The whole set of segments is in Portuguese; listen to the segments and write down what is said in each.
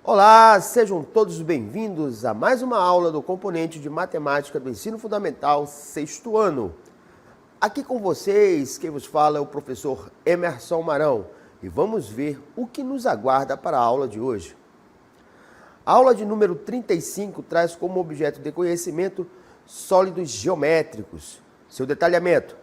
Olá, sejam todos bem-vindos a mais uma aula do componente de matemática do ensino fundamental 6º ano. Aqui com vocês, quem vos fala é o professor Emerson Marão e vamos ver o que nos aguarda para a aula de hoje. A aula de número 35 traz como objeto de conhecimento sólidos geométricos, seu detalhamento,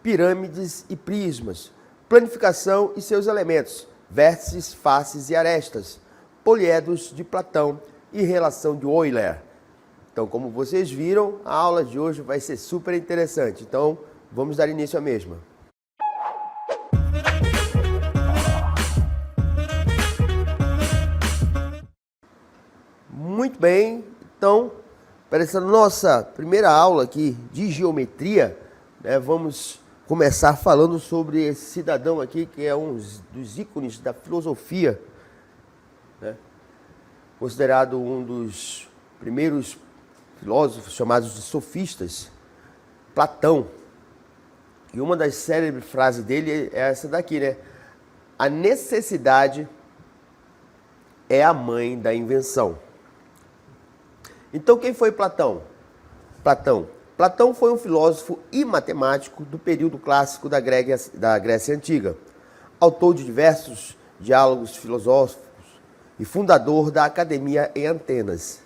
pirâmides e prismas, planificação e seus elementos, vértices, faces e arestas, poliedros de Platão e relação de Euler. Então, como vocês viram, a aula de hoje vai ser super interessante. Então, vamos dar início à mesma. Muito bem, então, para essa nossa primeira aula aqui de geometria, vamos começar falando sobre esse cidadão aqui, que é um dos ícones da filosofia, considerado um dos primeiros filósofos chamados de sofistas, Platão. E uma das célebres frases dele é essa daqui, né? A necessidade é a mãe da invenção. Então, quem foi Platão? Platão foi um filósofo e matemático do período clássico da Grécia Antiga, autor de diversos diálogos filosóficos e fundador da Academia em Atenas,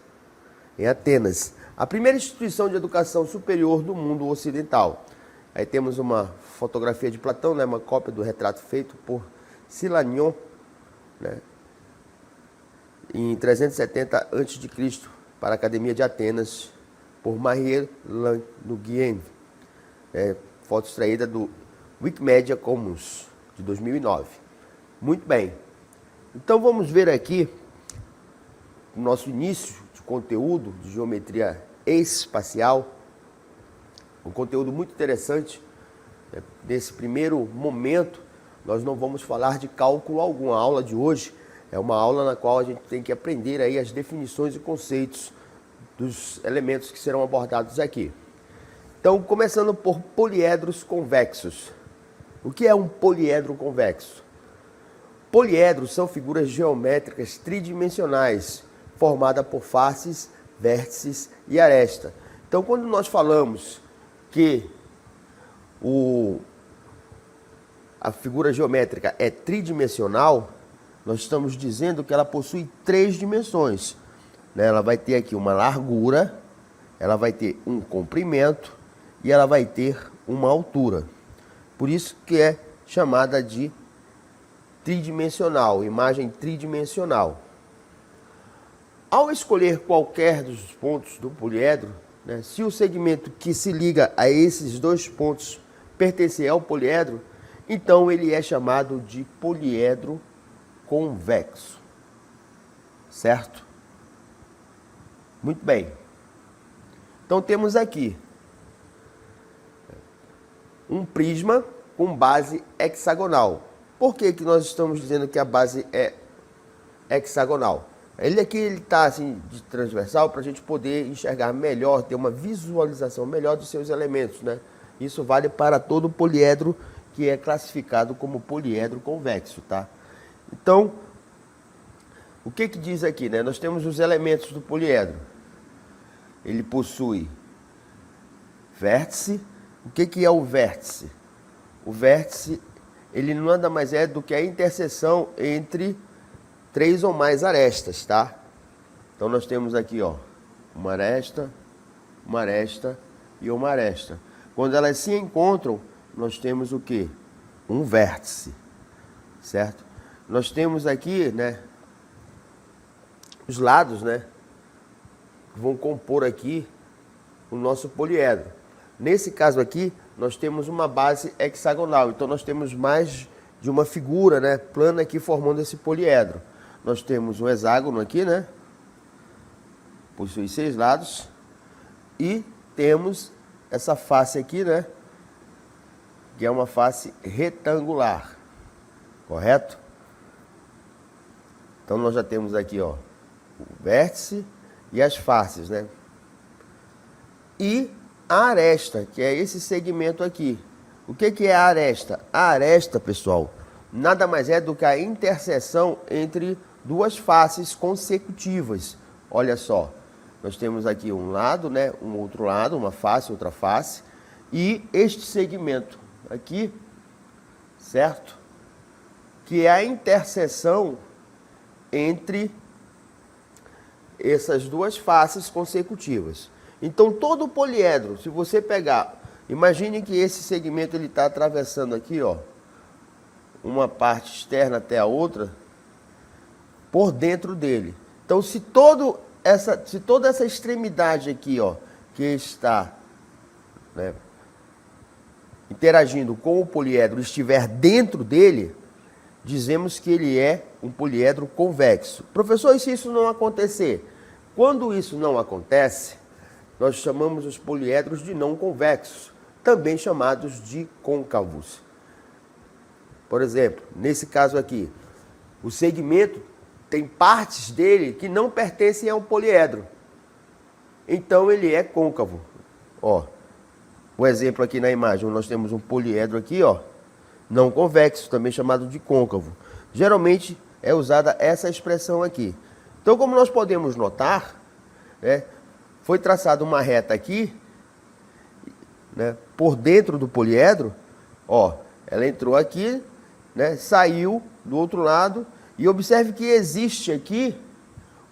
a primeira instituição de educação superior do mundo ocidental. Aí temos uma fotografia de Platão, uma cópia do retrato feito por Silanion, em 370 a.C., para a Academia de Atenas, por Marie Languien. Foto extraída do Wikimedia Commons, de 2009. Muito bem. Então vamos ver aqui o nosso início de conteúdo de geometria espacial, um conteúdo muito interessante. Nesse primeiro momento, nós não vamos falar de cálculo algum. A aula de hoje é uma aula na qual a gente tem que aprender aí as definições e conceitos dos elementos que serão abordados aqui. Então, começando por poliedros convexos. O que é um poliedro convexo? Poliedros são figuras geométricas tridimensionais, formadas por faces, vértices e aresta. Então, quando nós falamos que a figura geométrica é tridimensional, nós estamos dizendo que ela possui 3 dimensões. Ela vai ter aqui uma largura, ela vai ter um comprimento e ela vai ter uma altura. Por isso que é chamada de tridimensional, imagem tridimensional. Ao escolher qualquer dos pontos do poliedro, se o segmento que se liga a esses 2 pontos pertencer ao poliedro, então ele é chamado de poliedro convexo. Certo? Muito bem. Então temos aqui um prisma com base hexagonal. Por que nós estamos dizendo que a base é hexagonal? Ele aqui está assim de transversal para a gente poder enxergar melhor, ter uma visualização melhor dos seus elementos, Isso vale para todo poliedro que é classificado como poliedro convexo, tá? Então, o que diz aqui, Nós temos os elementos do poliedro. Ele possui vértice. O que é o vértice? O vértice, ele nada mais é do que a interseção entre 3 ou mais arestas, tá? Então nós temos aqui, uma aresta e uma aresta. Quando elas se encontram, nós temos o quê? Um vértice, certo? Nós temos aqui, os lados, que vão compor aqui o nosso poliedro. Nesse caso aqui, nós temos uma base hexagonal. Então nós temos mais de uma figura, plana aqui formando esse poliedro. Nós temos um hexágono aqui, possui 6 lados. E temos essa face aqui, que é uma face retangular. Correto? Então nós já temos aqui, o vértice e as faces, E a aresta, que é esse segmento aqui. O que é a aresta? A aresta, pessoal, nada mais é do que a interseção entre duas faces consecutivas. Olha só, nós temos aqui um lado, né, um outro lado, uma face, outra face, e este segmento aqui, certo? Que é a interseção entre essas duas faces consecutivas. Então, todo poliedro, se você pegar, imagine que esse segmento ele está atravessando aqui, ó, uma parte externa até a outra, por dentro dele. Então, se toda essa extremidade aqui, ó, que está, né, interagindo com o poliedro estiver dentro dele, dizemos que ele é um poliedro convexo. Professor, e se isso não acontecer? Quando isso não acontece, nós chamamos os poliedros de não convexos, também chamados de côncavos. Por exemplo, nesse caso aqui, o segmento tem partes dele que não pertencem a um poliedro. Então ele é côncavo. Ó, o exemplo aqui na imagem, nós temos um poliedro aqui, ó, não convexo, também chamado de côncavo. Geralmente é usada essa expressão aqui. Então, como nós podemos notar, né, foi traçada uma reta aqui, né, por dentro do poliedro, ó, ela entrou aqui, né, saiu do outro lado, e observe que existe aqui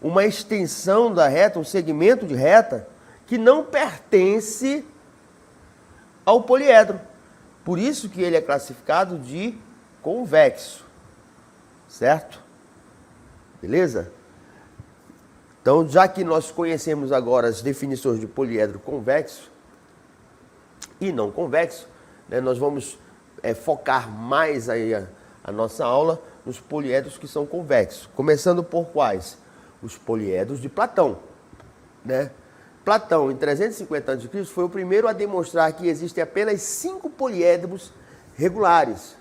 uma extensão da reta, um segmento de reta, que não pertence ao poliedro. Por isso que ele é classificado de convexo, certo? Beleza? Então, já que nós conhecemos agora as definições de poliedro convexo e não convexo, né, nós vamos focar mais aí a nossa aula nos poliedros que são convexos. Começando por quais? Os poliedros de Platão, né? Platão, em 350 a.C., foi o primeiro a demonstrar que existem apenas 5 poliedros regulares.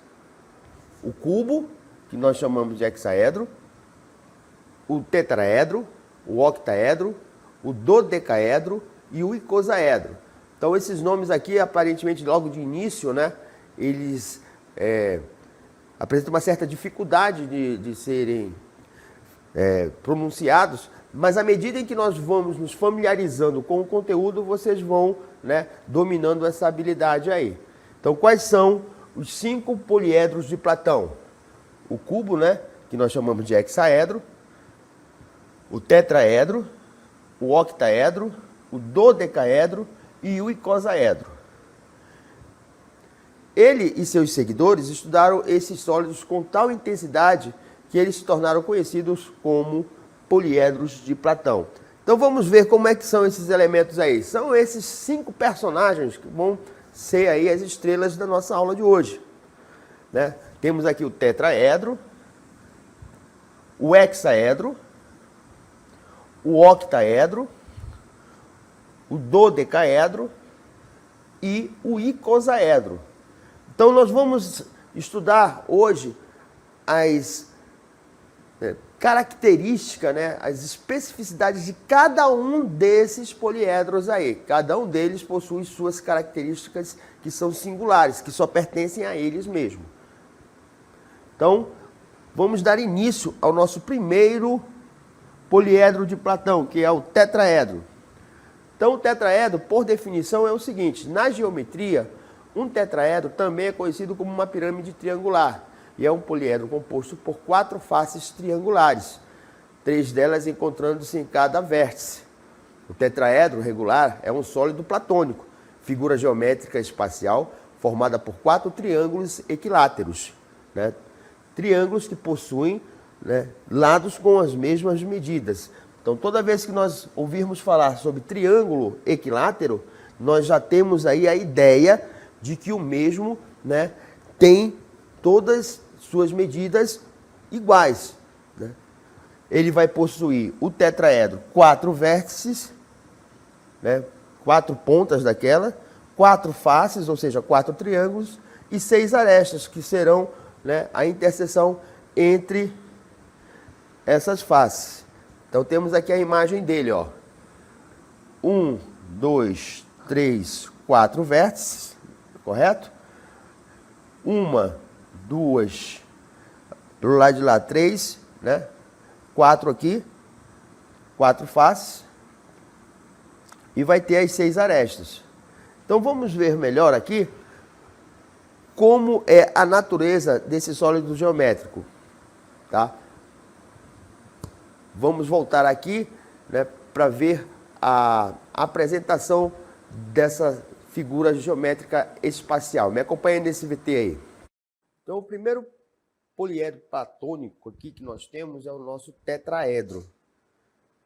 O cubo, que nós chamamos de hexaedro, o tetraedro, o octaedro, o dodecaedro e o icosaedro. Então, esses nomes aqui, aparentemente, logo de início, né, eles apresentam uma certa dificuldade de serem pronunciados, mas à medida em que nós vamos nos familiarizando com o conteúdo, vocês vão, né, dominando essa habilidade aí. Então, quais são os 5 poliedros de Platão? O cubo, né, que nós chamamos de hexaedro, o tetraedro, o octaedro, o dodecaedro e o icosaedro. Ele e seus seguidores estudaram esses sólidos com tal intensidade que eles se tornaram conhecidos como poliedros de Platão. Então vamos ver como é que são esses elementos aí. São esses 5 personagens que vão ser aí as estrelas da nossa aula de hoje, né? Temos aqui o tetraedro, o hexaedro, o octaedro, o dodecaedro e o icosaedro. Então nós vamos estudar hoje as características, né, as especificidades de cada um desses poliedros aí. Cada um deles possui suas características que são singulares, que só pertencem a eles mesmos. Então, vamos dar início ao nosso primeiro poliedro de Platão, que é o tetraedro. Então, o tetraedro, por definição, é o seguinte: na geometria, um tetraedro também é conhecido como uma pirâmide triangular, e é um poliedro composto por 4 faces triangulares, 3 delas encontrando-se em cada vértice. O tetraedro regular é um sólido platônico, figura geométrica espacial formada por 4 triângulos equiláteros, né? Triângulos que possuem, né, lados com as mesmas medidas. Então, toda vez que nós ouvirmos falar sobre triângulo equilátero, nós já temos aí a ideia de que o mesmo, né, tem todas suas medidas iguais, né? Ele vai possuir, o tetraedro, 4 vértices, né, 4 pontas daquela, 4 faces, ou seja, 4 triângulos, e 6 arestas, que serão, né, a interseção entre essas faces. Então temos aqui a imagem dele, ó. 1, 2, 3, 4 vértices, correto? uma, duas, do lado de lá 3, né? 4 aqui, 4 faces, e vai ter as 6 arestas. Então vamos ver melhor aqui como é a natureza desse sólido geométrico, tá? Vamos voltar aqui, né, para ver a apresentação dessa figura geométrica espacial. Me acompanha nesse VT aí. Então, o primeiro poliedro platônico aqui que nós temos é o nosso tetraedro,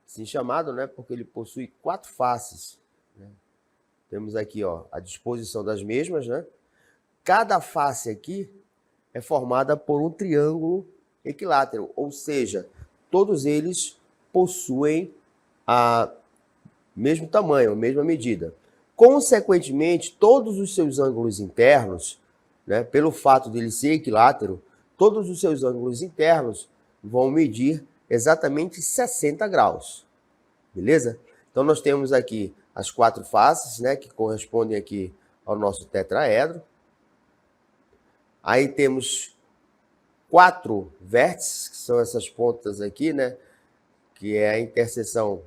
assim chamado, né, porque ele possui 4 faces, né? Temos aqui, ó, a disposição das mesmas, né? Cada face aqui é formada por um triângulo equilátero, ou seja, todos eles possuem a mesmo tamanho, a mesma medida. Consequentemente, todos os seus ângulos internos, né, pelo fato de ele ser equilátero, todos os seus ângulos internos vão medir exatamente 60 graus. Beleza? Então nós temos aqui as 4 faces, né, que correspondem aqui ao nosso tetraedro. Aí temos 4 vértices, que são essas pontas aqui, né, que é a interseção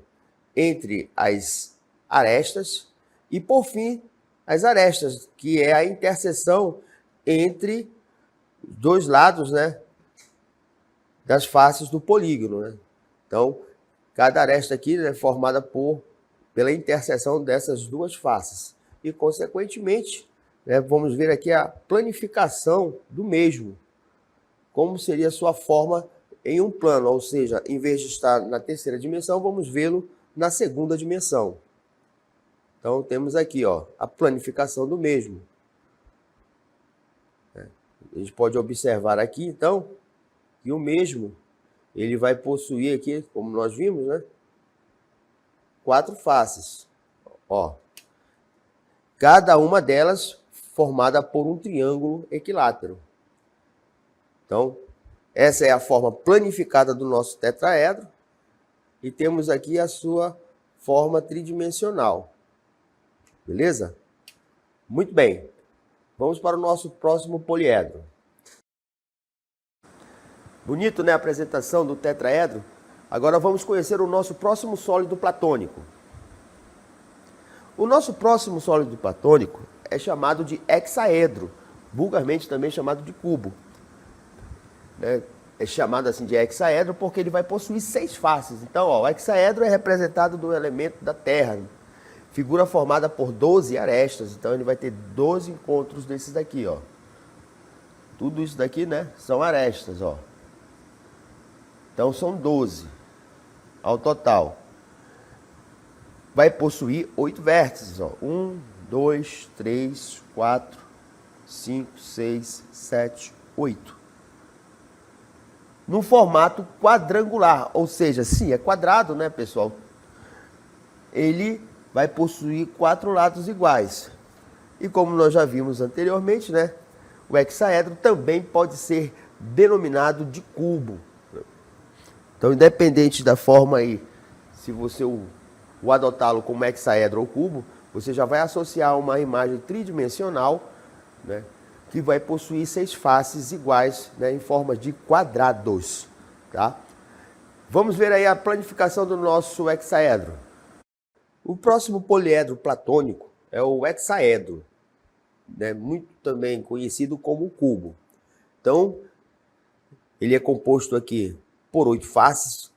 entre as arestas. E por fim, as arestas, que é a interseção entre os dois lados, né, das faces do polígono, né? Então, cada aresta aqui é formada pela interseção dessas duas faces. E, consequentemente, né, vamos ver aqui a planificação do mesmo. Como seria a sua forma em um plano, ou seja, em vez de estar na terceira dimensão, vamos vê-lo na segunda dimensão. Então, temos aqui, ó, a planificação do mesmo. A gente pode observar aqui, então, que o mesmo, ele vai possuir aqui, como nós vimos, né, 4 faces. Ó, cada uma delas formada por um triângulo equilátero. Então, essa é a forma planificada do nosso tetraedro. E temos aqui a sua forma tridimensional. Beleza? Muito bem. Vamos para o nosso próximo poliedro. Bonito, né, a apresentação do tetraedro? Agora vamos conhecer o nosso próximo sólido platônico. O nosso próximo sólido platônico é chamado de hexaedro, vulgarmente também chamado de cubo. É chamado assim de hexaedro porque ele vai possuir 6 faces. Então, ó, o hexaedro é representado do elemento da Terra, figura formada por 12 arestas. Então, ele vai ter 12 encontros desses daqui, ó. Tudo isso daqui, né, são arestas, ó. Então, são 12 ao total. Vai possuir 8 vértices, ó. 1, 2, 3, 4, 5, 6, 7, 8. Num formato quadrangular, ou seja, sim, é quadrado, né, pessoal? Ele vai possuir 4 lados iguais. E como nós já vimos anteriormente, né, o hexaedro também pode ser denominado de cubo. Então, independente da forma aí, se você o adotá-lo como hexaedro ou cubo, você já vai associar uma imagem tridimensional, né, que vai possuir 6 faces iguais, né, em forma de quadrados, tá? Vamos ver aí a planificação do nosso hexaedro. O próximo poliedro platônico é o hexaedro, né, muito também conhecido como cubo. Então, ele é composto aqui por 8 faces,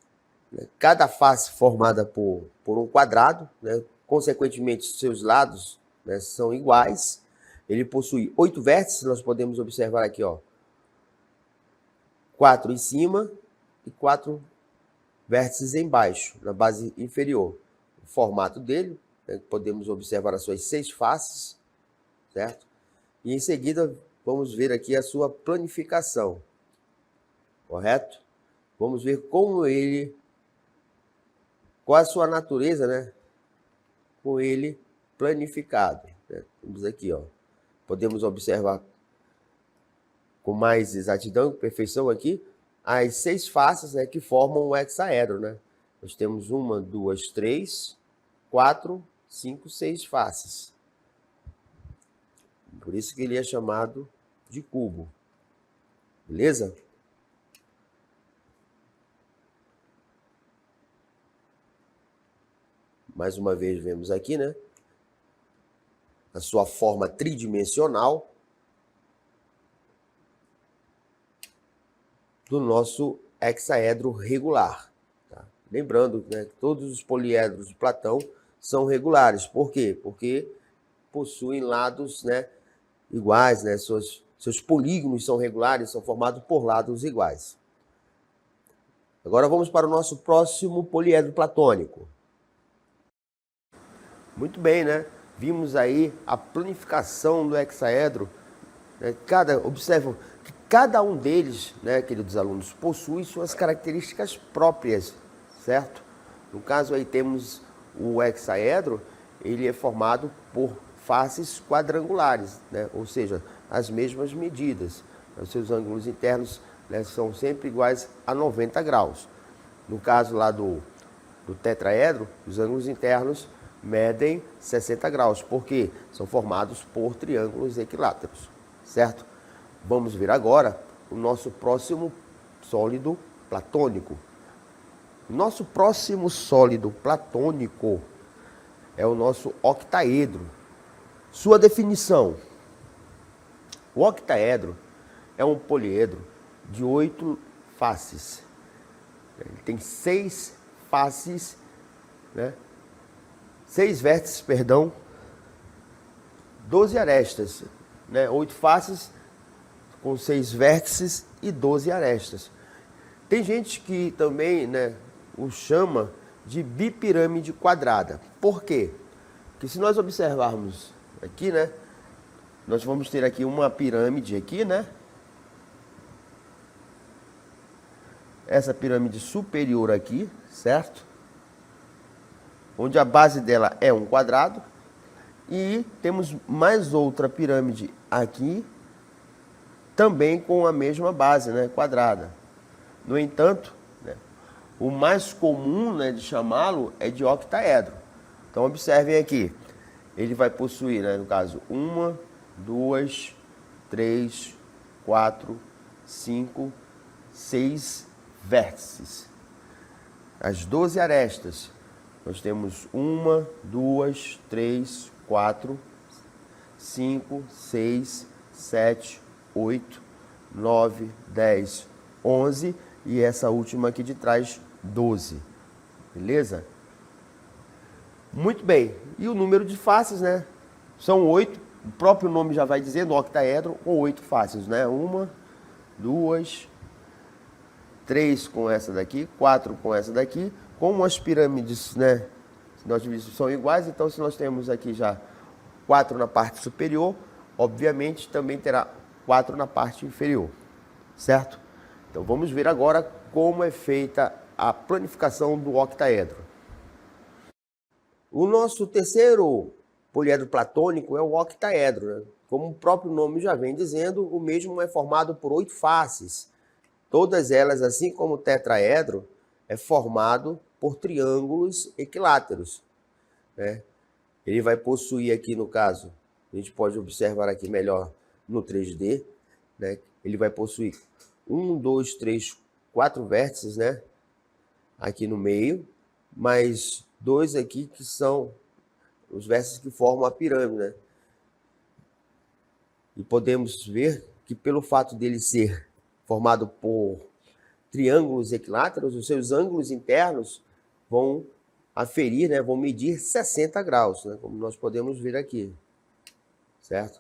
né, cada face formada por um quadrado, né, consequentemente, seus lados, né, são iguais. Ele possui 8 vértices, nós podemos observar aqui, ó, 4 em cima e 4 vértices embaixo, na base inferior. O formato dele, né, podemos observar as suas 6 faces, certo? E em seguida, vamos ver aqui a sua planificação, correto? Vamos ver qual a sua natureza, né, com ele planificado, né? Temos aqui, ó, podemos observar com mais exatidão, perfeição aqui, as 6 faces, né, que formam o hexaedro, né? Nós temos 1, 2, 3, 4, 5, 6 faces. Por isso que ele é chamado de cubo. Beleza? Mais uma vez vemos aqui, né? A sua forma tridimensional do nosso hexaedro regular. Tá? Lembrando, né, que todos os poliedros de Platão são regulares. Por quê? Porque possuem lados, né, iguais, né? Seus polígonos são regulares, são formados por lados iguais. Agora vamos para o nosso próximo poliedro platônico. Muito bem, né? Vimos aí a planificação do hexaedro. Né? Observam que cada um deles, né, queridos alunos, possui suas características próprias, certo? No caso aí temos o hexaedro, ele é formado por faces quadrangulares, né? Ou seja, as mesmas medidas. Os seus ângulos internos, né, são sempre iguais a 90 graus. No caso lá do tetraedro, os ângulos internos medem 60 graus, porque são formados por triângulos equiláteros, certo? Vamos ver agora o nosso próximo sólido platônico. Nosso próximo sólido platônico é o nosso octaedro. Sua definição: o octaedro é um poliedro de 8 faces. Ele tem 6 faces, né? 6 vértices, perdão, 12 arestas, né? 8 faces com 6 vértices e 12 arestas. Tem gente que também, né, o chama de bipirâmide quadrada. Por quê? Porque se nós observarmos aqui, né, nós vamos ter aqui uma pirâmide aqui, né? Essa pirâmide superior aqui, certo? Onde a base dela é um quadrado. E temos mais outra pirâmide aqui, também com a mesma base, né, quadrada. No entanto, né, o mais comum, né, de chamá-lo é de octaedro. Então observem aqui, ele vai possuir, né, no caso, 1, 2, 3, 4, 5, 6 vértices. As 12 arestas, nós temos 1, 2, 3, 4, 5, 6, 7, 8, 9, 10, 11 e essa última aqui de trás, 12. Beleza? Muito bem. E o número de faces, né? São 8. O próprio nome já vai dizendo, octaedro com 8 faces, né? 1, 2, 3 com essa daqui, 4 com essa daqui. Como as pirâmides, né, nós são iguais, então se nós temos aqui já 4 na parte superior, obviamente também terá 4 na parte inferior, certo? Então vamos ver agora como é feita a planificação do octaedro. O nosso terceiro poliedro platônico é o octaedro, né? Como o próprio nome já vem dizendo, o mesmo é formado por 8 faces. Todas elas, assim como o tetraedro, é formado por triângulos equiláteros, né? Ele vai possuir aqui, no caso, a gente pode observar aqui melhor no 3D, né? Ele vai possuir 1, 2, 3, 4 vértices, né, aqui no meio, mais 2 aqui que são os vértices que formam a pirâmide, né? E podemos ver que pelo fato dele ser formado por triângulos equiláteros, os seus ângulos internos vão aferir, né, vão medir 60 graus, né, como nós podemos ver aqui, certo?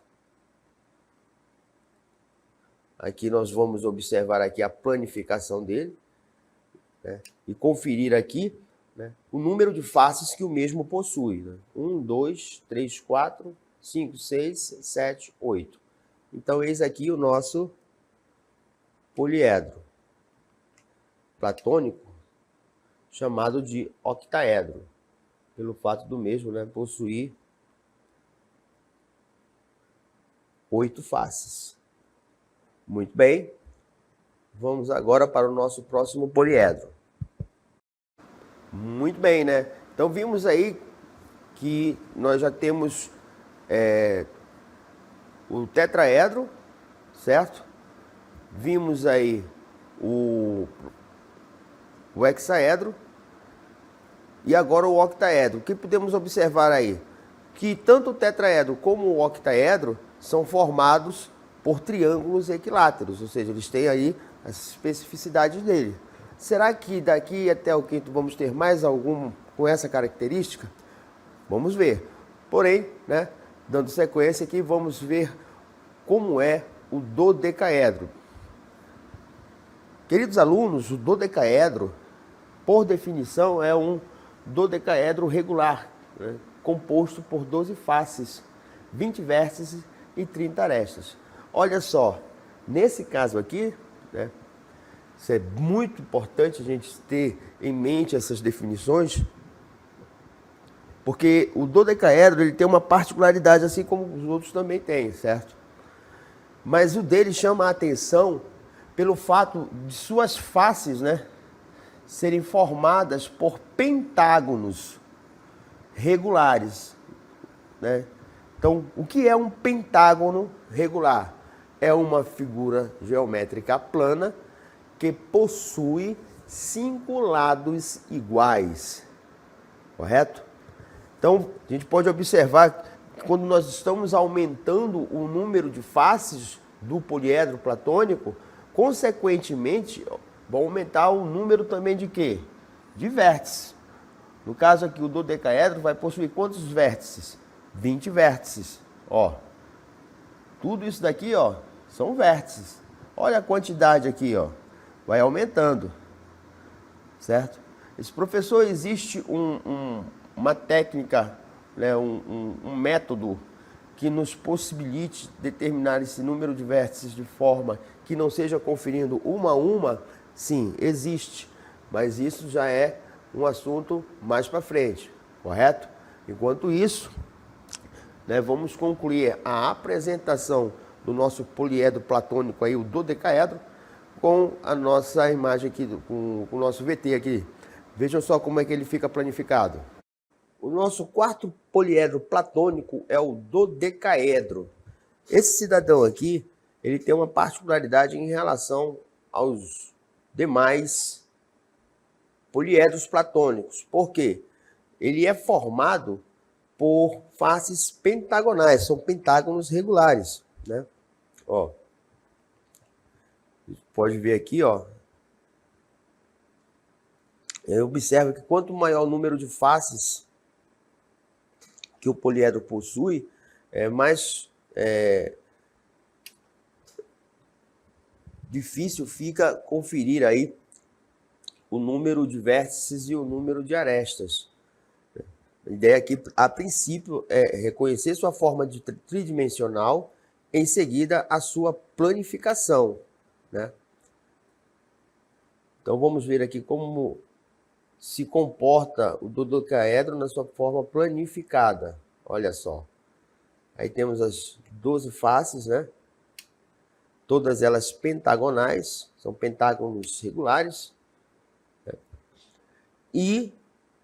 Aqui nós vamos observar aqui a planificação dele, né, e conferir aqui, né, o número de faces que o mesmo possui, né? 1, 2, 3, 4, 5, 6, 7, 8. Então eis aqui o nosso poliedro platônico, chamado de octaedro, pelo fato do mesmo, né, possuir 8 faces. Muito bem, vamos agora para o nosso próximo poliedro. Muito bem, né? Então vimos aí que nós já temos o tetraedro, certo? Vimos aí o hexaedro e agora o octaedro. O que podemos observar aí? Que tanto o tetraedro como o octaedro são formados por triângulos equiláteros, ou seja, eles têm aí as especificidades dele. Será que daqui até o quinto vamos ter mais algum com essa característica? Vamos ver. Porém, né, dando sequência aqui, vamos ver como é o dodecaedro. Queridos alunos, o dodecaedro, por definição, é um dodecaedro regular, né, composto por 12 faces, 20 vértices e 30 arestas. Olha só, nesse caso aqui, né, isso é muito importante a gente ter em mente essas definições, porque o dodecaedro ele tem uma particularidade, assim como os outros também têm, certo? Mas o dele chama a atenção pelo fato de suas faces, né, serem formadas por pentágonos regulares, né? Então, o que é um pentágono regular? É uma figura geométrica plana que possui 5 lados iguais, correto? Então, a gente pode observar que quando nós estamos aumentando o número de faces do poliedro platônico, consequentemente, vai aumentar o número também de quê? De vértices. No caso aqui, o dodecaedro vai possuir quantos vértices? 20 vértices. Ó, tudo isso daqui, ó, são vértices. Olha a quantidade aqui, ó, vai aumentando, certo? Esse professor, existe uma técnica, né, um método que nos possibilite determinar esse número de vértices de forma que não seja conferindo uma a uma? Sim, existe, mas isso já é um assunto mais para frente, correto? Enquanto isso, né, vamos concluir a apresentação do nosso poliedro platônico aí, o dodecaedro, com a nossa imagem aqui, com o nosso VT aqui. Vejam só como é que ele fica planificado. O nosso quarto poliedro platônico é o dodecaedro. Esse cidadão aqui, ele tem uma particularidade em relação aos demais poliedros platônicos. Por quê? Ele é formado por faces pentagonais, são pentágonos regulares, né? Ó, pode ver aqui, ó. Eu observo que quanto maior o número de faces que o poliedro possui, mais difícil fica conferir aí o número de vértices e o número de arestas. A ideia aqui, a princípio, é reconhecer sua forma de tridimensional, em seguida a sua planificação, né? Então vamos ver aqui como se comporta o dodecaedro na sua forma planificada. Olha só. Aí temos as 12 faces, né? Todas elas pentagonais, são pentágonos regulares, né? E,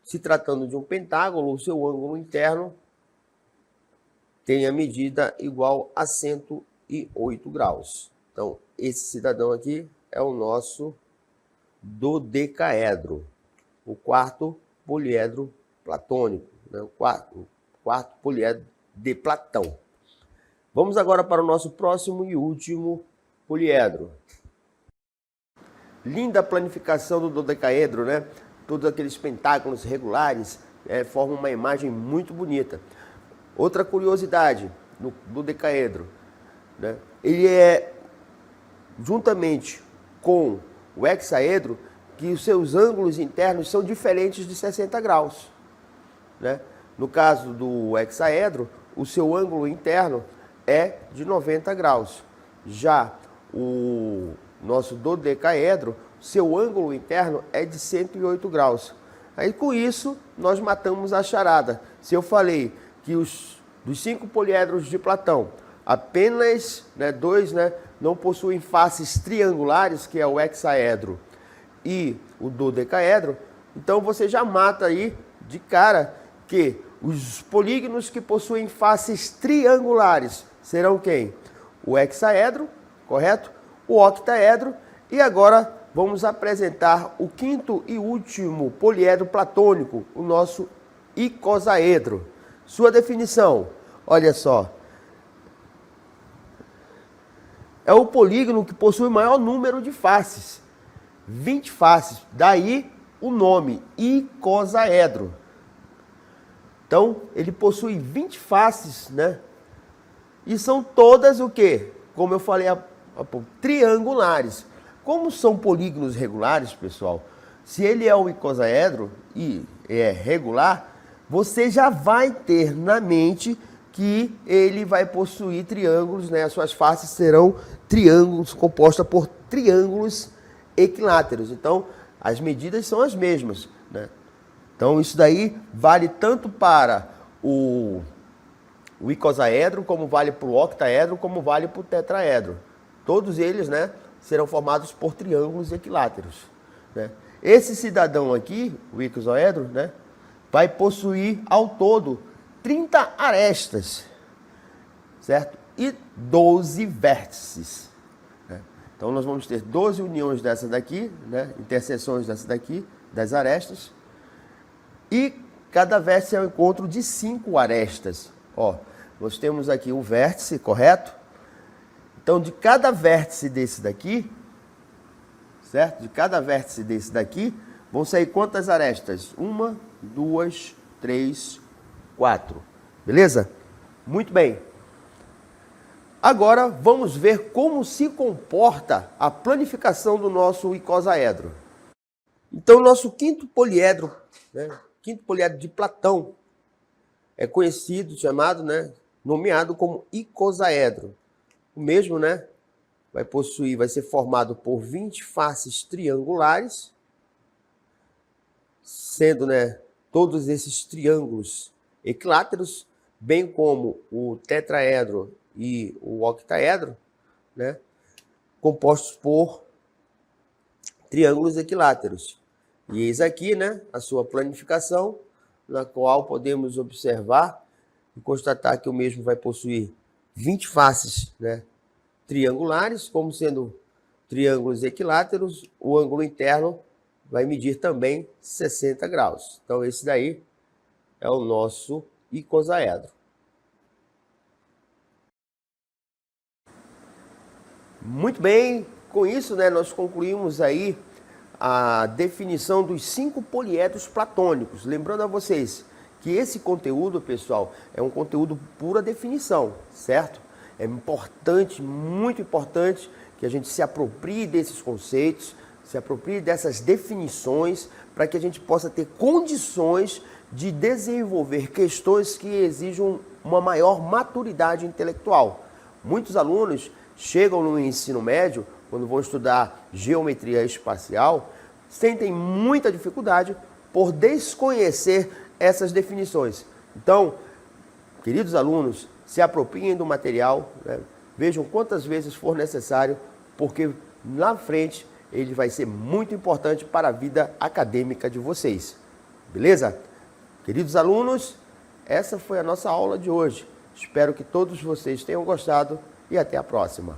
se tratando de um pentágono, o seu ângulo interno tem a medida igual a 108 graus. Então, esse cidadão aqui é o nosso dodecaedro, o quarto poliedro platônico, né? o quarto poliedro de Platão. Vamos agora para o nosso próximo e último poliedro. Linda planificação do dodecaedro, né? Todos aqueles pentágonos regulares formam uma imagem muito bonita. Outra curiosidade do dodecaedro, né? Ele é, juntamente com o hexaedro, que os seus ângulos internos são diferentes de 60 graus, né? No caso do hexaedro, o seu ângulo interno é de 90 graus. Já o nosso dodecaedro, seu ângulo interno é de 108 graus. Aí com isso, nós matamos a charada. Se eu falei que dos 5 poliedros de Platão, apenas 2 não possuem faces triangulares, que é o hexaedro e o dodecaedro, então você já mata aí de cara que os polígonos que possuem faces triangulares serão quem? O hexaedro correto? O octaedro. E agora vamos apresentar o quinto e último poliedro platônico, o nosso icosaedro. Sua definição, olha só. É o polígono que possui maior número de faces, 20 faces. Daí o nome, icosaedro. Então, ele possui 20 faces, né? E são todas o quê? Como eu falei há pouco, triangulares. Como são polígonos regulares, pessoal, se ele é um icosaedro e é regular, você já vai ter na mente que ele vai possuir triângulos, né? As suas faces serão triângulos, compostas por triângulos equiláteros. Então, as medidas são as mesmas, né? Então, isso daí vale tanto para o icosaedro, como vale para o octaedro, como vale para o tetraedro. Todos eles, né, serão formados por triângulos equiláteros, né? Esse cidadão aqui, o icosaedro, né, vai possuir ao todo 30 arestas, certo? E 12 vértices, né? Então nós vamos ter 12 uniões dessa daqui, né, interseções dessa daqui, das arestas, e cada vértice é o encontro de 5 arestas. Ó, nós temos aqui um vértice, correto? Então, de cada vértice desse daqui, certo? De cada vértice desse daqui, vão sair quantas arestas? 1, 2, 3, 4. Beleza? Muito bem. Agora, vamos ver como se comporta a planificação do nosso icosaedro. Então, nosso quinto poliedro, né? Quinto poliedro de Platão, é conhecido, chamado, né? Nomeado como icosaedro. O mesmo, né, vai ser formado por 20 faces triangulares, sendo, né, todos esses triângulos equiláteros, bem como o tetraedro e o octaedro, né, compostos por triângulos equiláteros. E eis aqui, né, a sua planificação, na qual podemos observar e constatar que o mesmo vai possuir 20 faces, né, triangulares, como sendo triângulos equiláteros. O ângulo interno vai medir também 60 graus. Então, esse daí é o nosso icosaedro. Muito bem, com isso, né, nós concluímos aí a definição dos 5 poliedros platônicos. Lembrando a vocês que esse conteúdo, pessoal, é um conteúdo pura definição, certo? É importante, muito importante, que a gente se aproprie desses conceitos, se aproprie dessas definições, para que a gente possa ter condições de desenvolver questões que exijam uma maior maturidade intelectual. Muitos alunos chegam no ensino médio, quando vão estudar geometria espacial, sentem muita dificuldade por desconhecer essas definições. Então, queridos alunos, se apropriem do material, né? Vejam quantas vezes for necessário, porque na frente ele vai ser muito importante para a vida acadêmica de vocês. Beleza? Queridos alunos, essa foi a nossa aula de hoje. Espero que todos vocês tenham gostado e até a próxima.